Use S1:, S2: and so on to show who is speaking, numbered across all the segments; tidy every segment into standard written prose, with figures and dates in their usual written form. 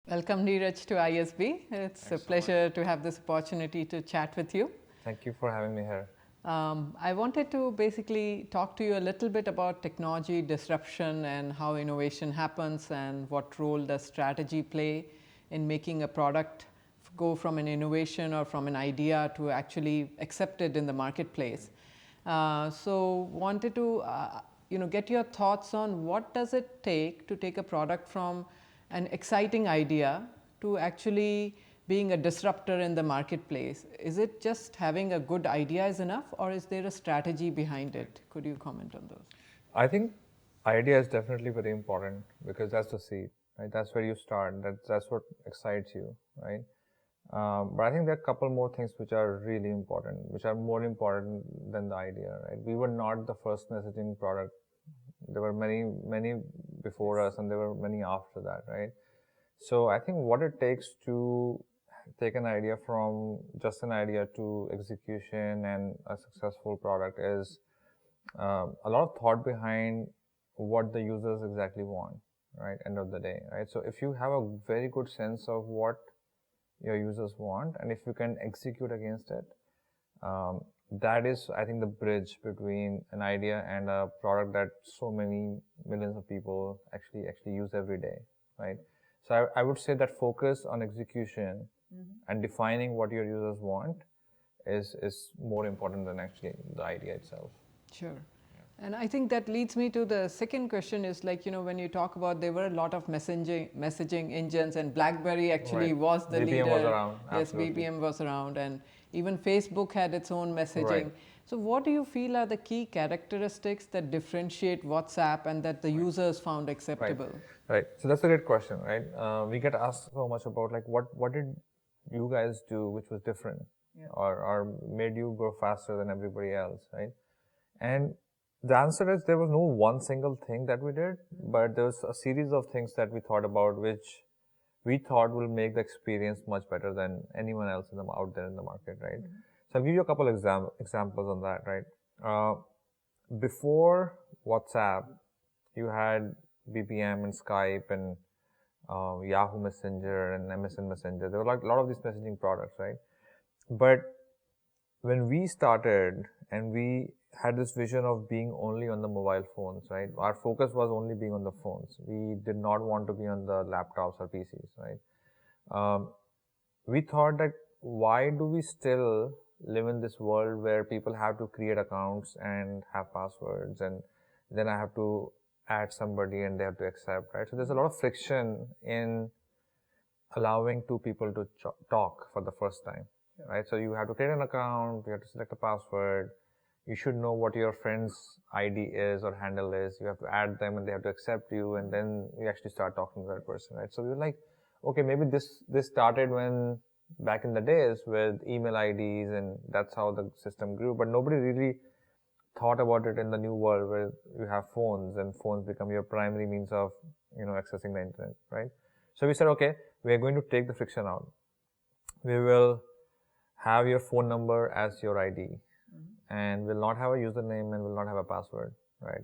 S1: Welcome, Neeraj, to ISB. It's
S2: Thanks
S1: a
S2: so much.
S1: pleasure to have this opportunity to chat with you.
S2: Thank you for having me here.
S1: I wanted to basically talk to you a little bit about technology disruption and how innovation happens and what role does strategy play in making a product go from an innovation or from an idea to actually accepted in the marketplace. So wanted to get your thoughts on what does it take to take a product from an exciting idea to actually being a disruptor in the marketplace. Is it just having a good idea is enough, or is there a strategy behind it? Could you comment on those?
S2: I think idea is definitely very important because that's the seed, right? That's where you start. That's what excites you, right? But I think there are a couple more things which are really important, which are more important than the idea, right? We were not the first messaging product. There were many before us, and there were many after that, right? So I think what it takes to take an idea from just an idea to execution and a successful product is a lot of thought behind what the users exactly want, right? End of the day, right? So if you have a very good sense of what your users want, and if you can execute against it, that is, I think, the bridge between an idea and a product that so many millions of people actually use every day, right? So I would say that focus on execution and defining what your users want is more important than actually the idea itself.
S1: Sure. And I think that leads me to the second question is like, when you talk about there were a lot of messaging engines, and BlackBerry actually
S2: Right.
S1: was the
S2: BPM was
S1: leader.
S2: around,
S1: Yes,
S2: absolutely.
S1: BPM was around, and even Facebook had its own
S2: Right.
S1: messaging. So what do you feel are the key characteristics that differentiate WhatsApp and that the users found
S2: Right.
S1: acceptable?
S2: Right. So that's a great question, right? We get asked so much about like what did you guys do which was different, or made you grow faster than everybody else, right? And the answer is there was no one single thing that we did, but there was a series of things that we thought about which we thought will make the experience much better than anyone else out there in the market, right? So I'll give you a couple examples on that, right? Uh, Before WhatsApp, you had BBM and Skype and Yahoo Messenger and MSN Messenger. There were like a lot of these messaging products, right? But when we started and we had this vision of being only on the mobile phones, right? Our focus was only being on the phones. We did not want to be on the laptops or PCs, right? Um, we thought that why do we still live in this world where people have to create accounts and have passwords, and then I have to add somebody and they have to accept, right? So there's a lot of friction in allowing two people to talk for the first time, right? So you have to create an account, you have to select a password, you should know what your friend's ID is or handle is, you have to add them and they have to accept you, and then you actually start talking to that person, right? So we were like, okay, maybe this started when back in the days with email IDs, and that's how the system grew, but nobody really thought about it in the new world where you have phones and phones become your primary means of accessing the internet, right? So we said, okay, we are going to take the friction out. We will have your phone number as your ID, and will not have a username and will not have a password, right?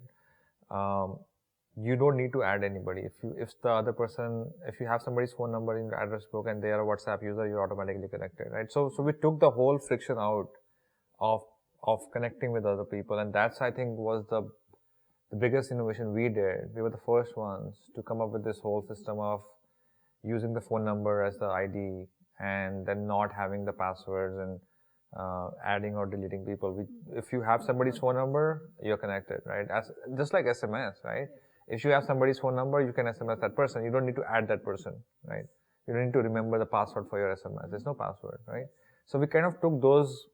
S2: You don't need to add anybody. If the other person, if you have somebody's phone number in your address book and they are a WhatsApp user, you're automatically connected, right? So we took the whole friction out of connecting with other people, and that's, I think, was the biggest innovation we did. We were the first ones to come up with this whole system of using the phone number as the ID and then not having the passwords and adding or deleting people. If you have somebody's phone number, you're connected, right? Just like SMS, right? If you have somebody's phone number, you can SMS that person. You don't need to add that person, right? You don't need to remember the password for your SMS. There's no password, right? So we kind of took those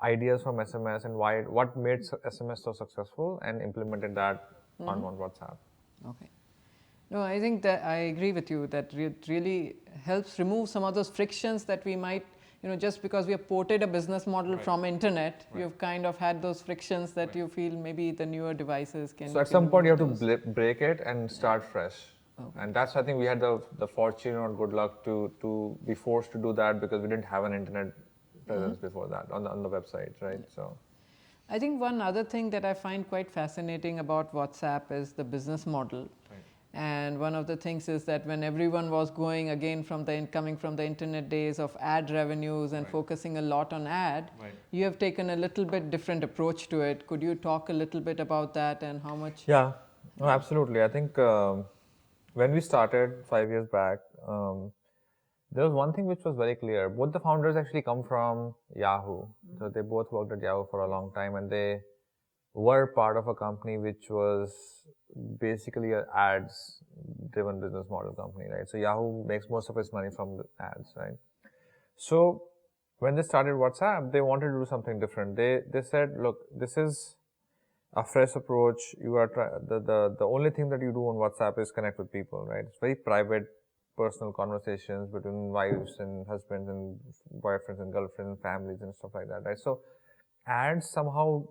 S2: ideas from SMS and what made SMS so successful and implemented that on WhatsApp.
S1: Okay. No, I think that I agree with you that it really helps remove some of those frictions that we might, just because we have ported a business model from internet, you've kind of had those frictions that you feel maybe the newer devices can.
S2: So at some point you have to break it and start fresh. And that's, I think, we had the fortune or good luck to be forced to do that because we didn't have an internet presence before that on the website, right? So
S1: I think one other thing that I find quite fascinating about WhatsApp is the business model. And one of the things is that when everyone was going again coming from the internet days of ad revenues and focusing a lot on ad, you have taken a little bit different approach to it. Could you talk a little bit about that and how much?
S2: Yeah, no, absolutely. I think when we started 5 years back, there was one thing which was very clear. Both the founders actually come from Yahoo. So they both worked at Yahoo for a long time, and they were part of a company which was basically an ads driven business model company, right? So Yahoo makes most of its money from the ads, right? So when they started WhatsApp, they wanted to do something different. They said, look, this is a fresh approach. You are the only thing that you do on WhatsApp is connect with people, right? It's very private, personal conversations between wives and husbands and boyfriends and girlfriends and families and stuff like that, right? So ads somehow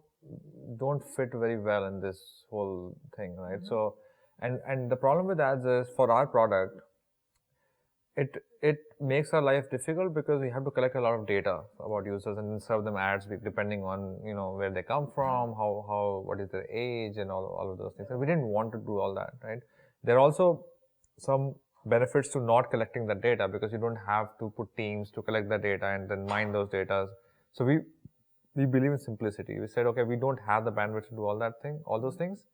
S2: don't fit very well in this whole thing, right? So, and the problem with ads is for our product, it makes our life difficult because we have to collect a lot of data about users and then serve them ads depending on where they come from, how what is their age and all of those things. And we didn't want to do all that, right? There are also some benefits to not collecting that data because you don't have to put teams to collect the data and then mine those data. So we believe in simplicity. We said, okay, we don't have the bandwidth to do all those things.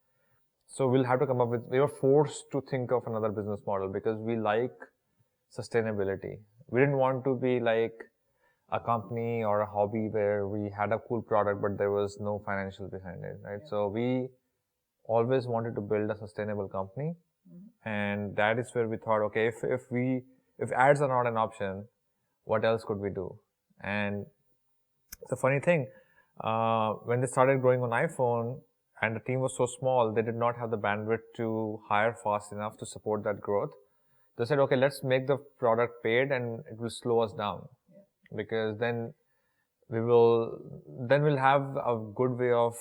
S2: So we'll have to come up with, we were forced to think of another business model because we like sustainability. We didn't want to be like a company or a hobby where we had a cool product, but there was no financial behind it, right? Yeah. So we always wanted to build a sustainable company. And that is where we thought, okay, if ads are not an option, what else could we do? And it's a funny thing, when they started growing on iPhone and the team was so small, they did not have the bandwidth to hire fast enough to support that growth. They said, okay, let's make the product paid and it will slow us down because then we'll have a good way of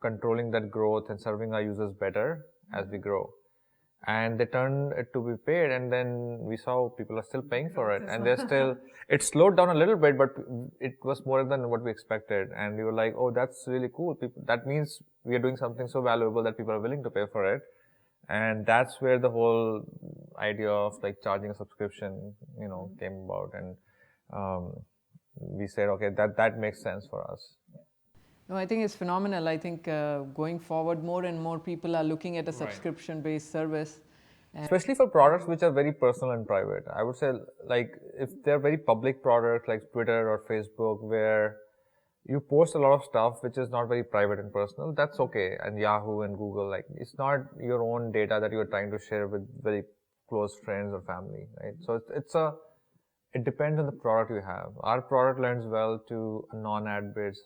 S2: controlling that growth and serving our users better as we grow. And they turned it to be paid, and then we saw people are still paying for it, and it slowed down a little bit, but it was more than what we expected. And we were like, oh, that's really cool. That means we are doing something so valuable that people are willing to pay for it. And that's where the whole idea of like charging a subscription, came about. And we said, okay, that makes sense for us.
S1: No, I think it's phenomenal. I think going forward, more and more people are looking at a subscription-based service.
S2: Especially for products which are very personal and private. I would say, like, if they're very public products like Twitter or Facebook, where you post a lot of stuff which is not very private and personal, that's okay. And Yahoo and Google, like, it's not your own data that you're trying to share with very close friends or family, right? So it depends on the product you have. Our product lends well to a non-ad based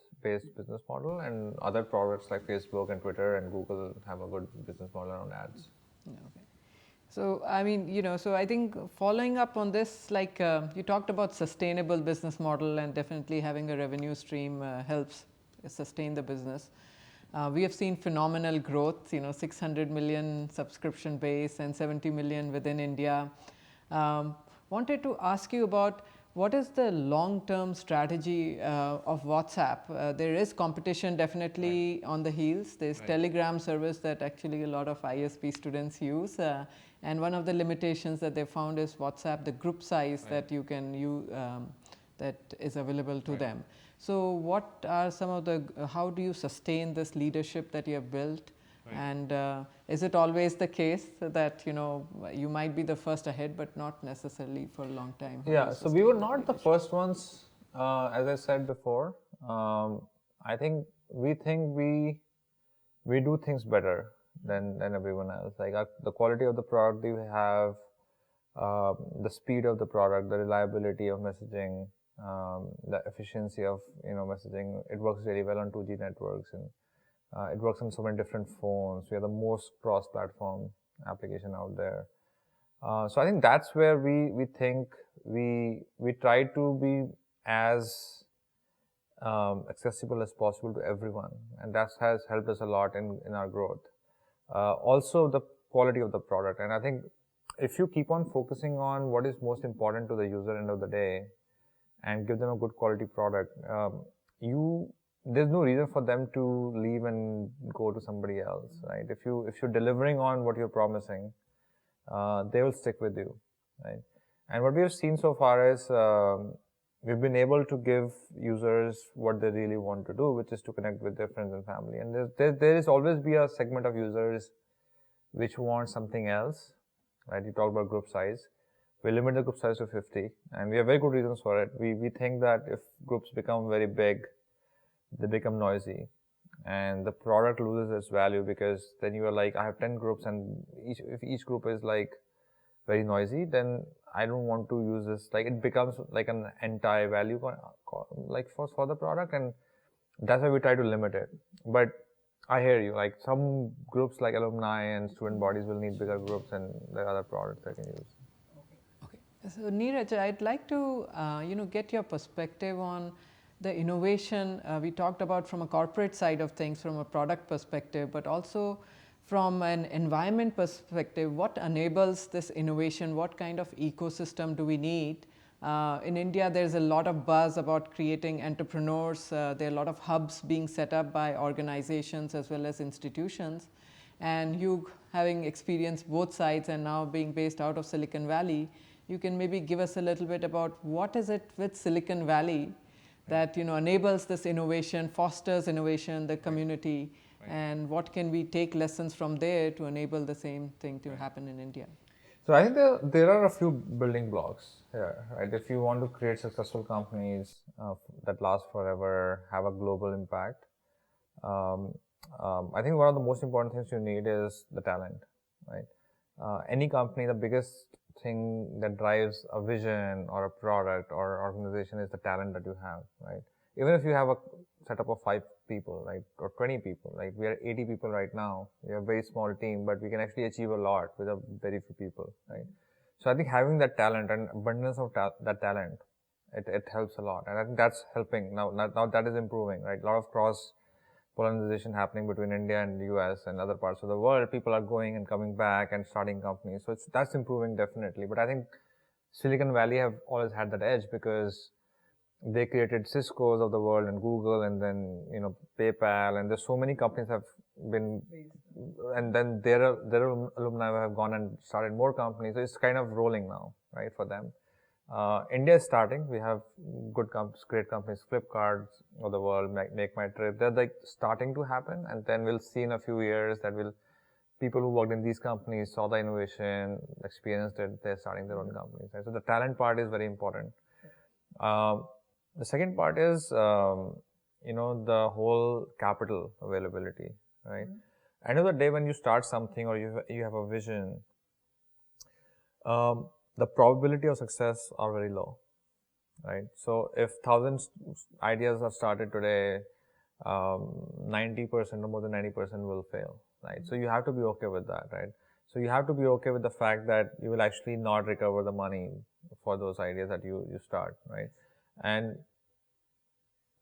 S2: business model, and other products like Facebook and Twitter and Google have a good business model around ads.
S1: Okay. So, I mean, so I think following up on this, like you talked about sustainable business model, and definitely having a revenue stream helps sustain the business. We have seen phenomenal growth, 600 million subscription base and 70 million within India. Wanted to ask you about what is the long-term strategy of WhatsApp? There is competition definitely on the heels. There's Telegram service that actually a lot of ISP students use. And one of the limitations that they found is WhatsApp, the group size that you can use, that is available to them. So what are some of the, how do you sustain this leadership that you have built? And is it always the case that you might be the first ahead, but not necessarily for a long time?
S2: Yeah, so we were not the first ones, as I said before. I think we do things better than everyone else. Like the quality of the product we have, the speed of the product, the reliability of messaging, the efficiency of messaging. It works really well on 2G networks, and it works on so many different phones. We are the most cross-platform application out there. So I think that's where we think we try to be as accessible as possible to everyone, and that has helped us a lot in our growth. Also the quality of the product, and I think if you keep on focusing on what is most important to the user end of the day and give them a good quality product, there's no reason for them to leave and go to somebody else, right? If you're delivering on what you're promising, they will stick with you, right? And what we have seen so far is we've been able to give users what they really want to do, which is to connect with their friends and family. And there is always be a segment of users which want something else, right? You talked about group size. We limit the group size to 50, and we have very good reasons for it. We think that if groups become very big, they become noisy, and the product loses its value, because then you are like, I have 10 groups, and if each group is like very noisy, then I don't want to use this. Like, it becomes like an anti-value like for the product, and that's why we try to limit it. But I hear you. Like, some groups like alumni and student bodies will need bigger groups, and there are other products they can use.
S1: Okay. So Neeraj, I'd like to get your perspective on the innovation we talked about from a corporate side of things, from a product perspective, but also from an environment perspective. What enables this innovation? What kind of ecosystem do we need? In India, there's a lot of buzz about creating entrepreneurs. There are a lot of hubs being set up by organizations as well as institutions. And you, having experienced both sides and now being based out of Silicon Valley, you can maybe give us a little bit about what is it with Silicon Valley that enables this innovation, fosters innovation, the community, and what can we take lessons from there to enable the same thing to happen in India?
S2: So I think there are a few building blocks here, right? If you want to create successful companies that last forever, have a global impact, I think one of the most important things you need is the talent, right? Any company, the biggest thing that drives a vision or a product or organization is the talent that you have, right? Even if you have a setup of 5 people, right, or 20 people, like we are 80 people right now, we are a very small team, but we can actually achieve a lot with a very few people, right? So I think having that talent and abundance of that talent, it helps a lot, and I think that's helping now. Now that is improving, right? A lot of cross pollination happening between India and the US and other parts of the world. People are going and coming back and starting companies. So that's improving definitely. But I think Silicon Valley have always had that edge, because they created Cisco's of the world and Google, and then PayPal, and there's so many companies have been, and then their alumni have gone and started more companies. So it's kind of rolling now, right, for them. India is starting. We have great companies, Flipkart of the world, Make My Trip. They're like starting to happen, and then we'll see in a few years that people who worked in these companies saw the innovation, experienced it, they're starting their own companies. Right? So the talent part is very important. The second part is, the whole capital availability, right? End of the day, when you start something or you have a vision, the probability of success are very low, right? So if thousands ideas are started today, 90% or more than 90% will fail, right? So you have to be okay with that, right? So you have to be okay with the fact that you will actually not recover the money for those ideas that you start, right? And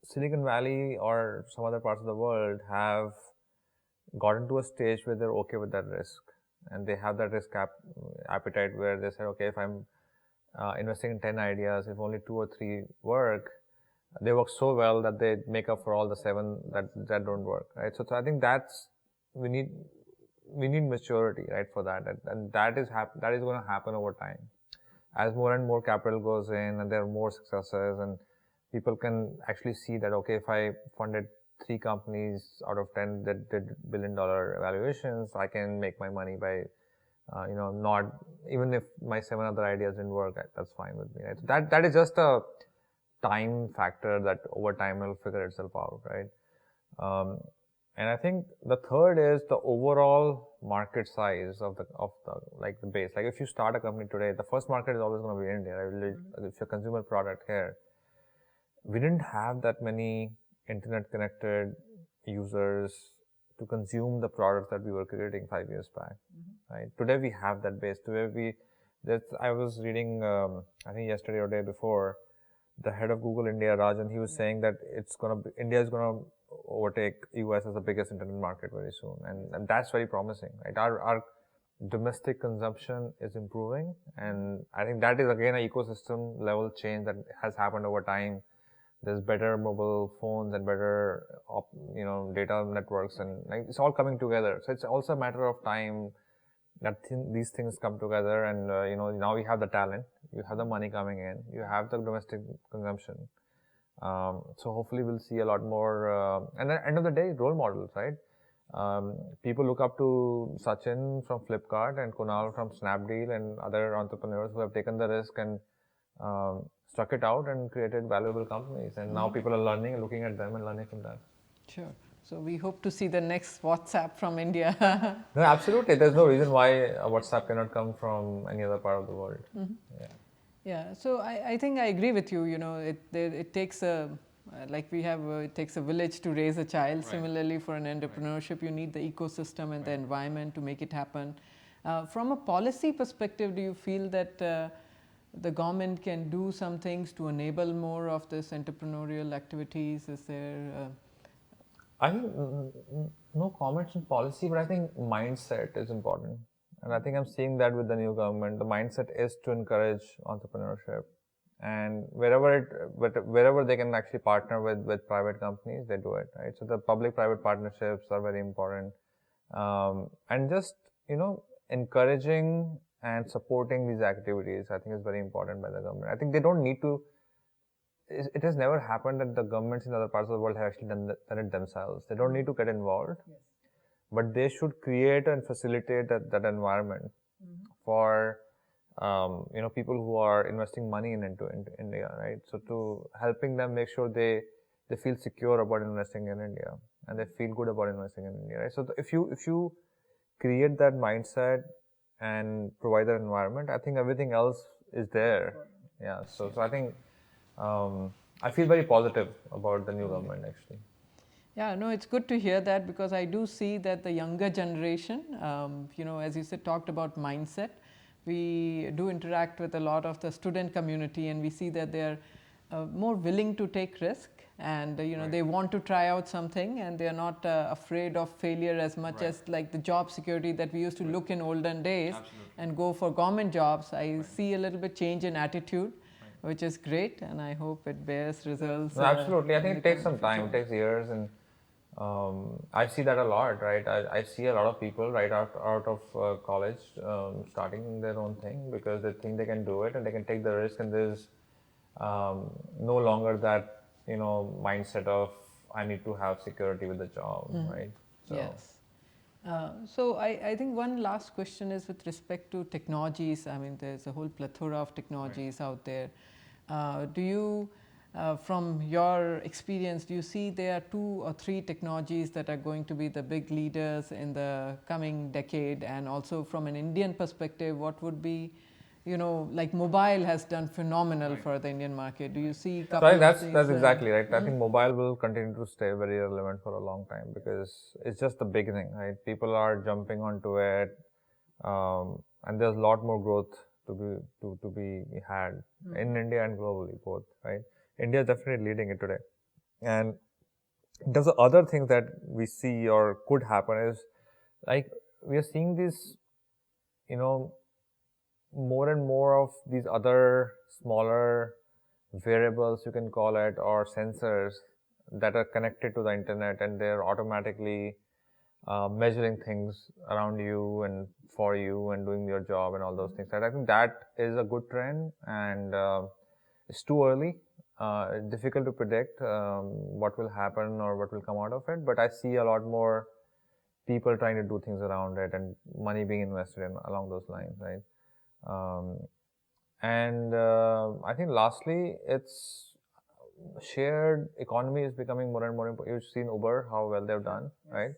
S2: Silicon Valley or some other parts of the world have gotten to a stage where they're okay with that risk, and they have that risk appetite where they say, okay, if I'm investing in 10 ideas, if only 2 or 3 work, they work so well that they make up for all the 7 that don't work, right? So I think we need maturity, right, for that, and that is going to happen over time as more and more capital goes in, and there are more successes, and people can actually see that, okay, if I funded 3 companies out of 10 that did billion-dollar valuations, I can make my money by, not, even if my 7 other ideas didn't work, that's fine with me, right? So that is just a time factor that over time will figure itself out, right? And I think the third is the overall market size of the like the base. Like if you start a company today, the first market is always going to be India, right? If you're a consumer product here, we didn't have that many internet connected users to consume the products that we were creating 5 years back, right? Today we have that base. I was reading, I think yesterday or day before, the head of Google India, Rajan, he was saying that India is gonna overtake US as the biggest internet market very soon, and that's very promising, right? Our domestic consumption is improving, and I think that is again an ecosystem level change that has happened over time. There's better mobile phones and better, data networks, and like it's all coming together. So it's also a matter of time these things come together, and now we have the talent, you have the money coming in, you have the domestic consumption. So hopefully we'll see a lot more. And at the end of the day, role models, right? People look up to Sachin from Flipkart and Kunal from Snapdeal and other entrepreneurs who have taken the risk and stuck it out and created valuable companies. And now people are learning and looking at them and learning from that.
S1: Sure. So we hope to see the next WhatsApp from India.
S2: No, absolutely. There's no reason why WhatsApp cannot come from any other part of the world. Yeah.
S1: Yeah. So I think I agree with you. It takes it takes a village to raise a child. Right. Similarly, for an entrepreneurship, you need the ecosystem and the environment to make it happen. From a policy perspective, do you feel that the government can do some things to enable more of this entrepreneurial activities? Is there
S2: I think no comments on policy, but I think mindset is important. And I think I'm seeing that with the new government. The mindset is to encourage entrepreneurship. And wherever they can actually partner with private companies, they do it, right? So the public-private partnerships are very important. And just, encouraging and supporting these activities, I think is very important by the government. I think they don't need to. It has never happened that the governments in other parts of the world have actually done it themselves. They don't need to get involved, yes. But they should create and facilitate that environment for people who are investing money into India, right? So to helping them make sure they feel secure about investing in India and they feel good about investing in India, right? So if you create that mindset and provide that environment, I think everything else is there. Yeah. So I think. I feel very positive about the new government, actually.
S1: Yeah, no, it's good to hear that, because I do see that the younger generation, as you said, talked about mindset. We do interact with a lot of the student community, and we see that they are more willing to take risk, and right. They want to try out something, and they are not afraid of failure as much, right. as like the job security that we used to, right. look in olden days. Absolutely. And go for government jobs. I right. see a little bit change in attitude, which is great, and I hope it bears results.
S2: No, absolutely. I think it takes some time. It takes years, and I see that a lot, right? I see a lot of people right out of college starting their own thing because they think they can do it and they can take the risk, and there's no longer that mindset of I need to have security with the job, right?
S1: So. Yes. So I think one last question is with respect to technologies. I mean, there's a whole plethora of technologies, right. out there. Do you, from your experience, do you see there are 2 or 3 technologies that are going to be the big leaders in the coming decade? And also from an Indian perspective, what would be, like mobile has done phenomenal, right. for the Indian market. Do you see?
S2: So I think that's exactly right. I think mobile will continue to stay very relevant for a long time because it's just the beginning, right? People are jumping onto it, and there's a lot more growth to be had in India and globally, both, right? India is definitely leading it today. And there's other things that we see or could happen is like we are seeing these, more and more of these other smaller variables, you can call it, or sensors that are connected to the internet, and they're automatically measuring things around you and for you and doing your job and all those things. I think that is a good trend, and it's too early. Difficult to predict what will happen or what will come out of it, but I see a lot more people trying to do things around it and money being invested in along those lines, right? And I think lastly, it's shared economy is becoming more and more important. You've seen Uber, how well they've done, yes. right?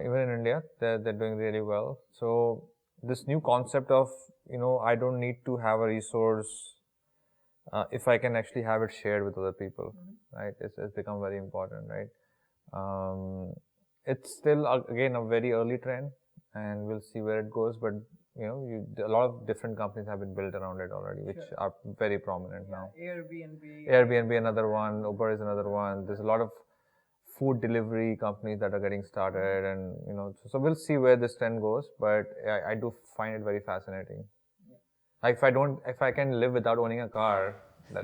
S2: Even in India, they're doing really well. So this new concept of, I don't need to have a resource if I can actually have it shared with other people, right? It's become very important, right? It's still, again, a very early trend, and we'll see where it goes, but a lot of different companies have been built around it already, which sure. are very prominent now. Airbnb, another one. Uber is another one. There's a lot of food delivery companies that are getting started, and so we'll see where this trend goes. But I do find it very fascinating. Like if I can live without owning a car,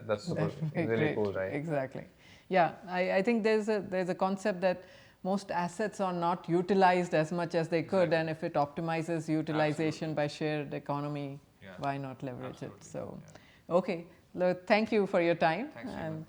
S2: that's really
S1: great.
S2: Cool, right?
S1: Exactly. Yeah, I think there's a concept that most assets are not utilized as much as they could, and if it optimizes utilization by shared economy, why not leverage it? So, okay, thank you for your time.
S2: Thanks, Reema.
S1: And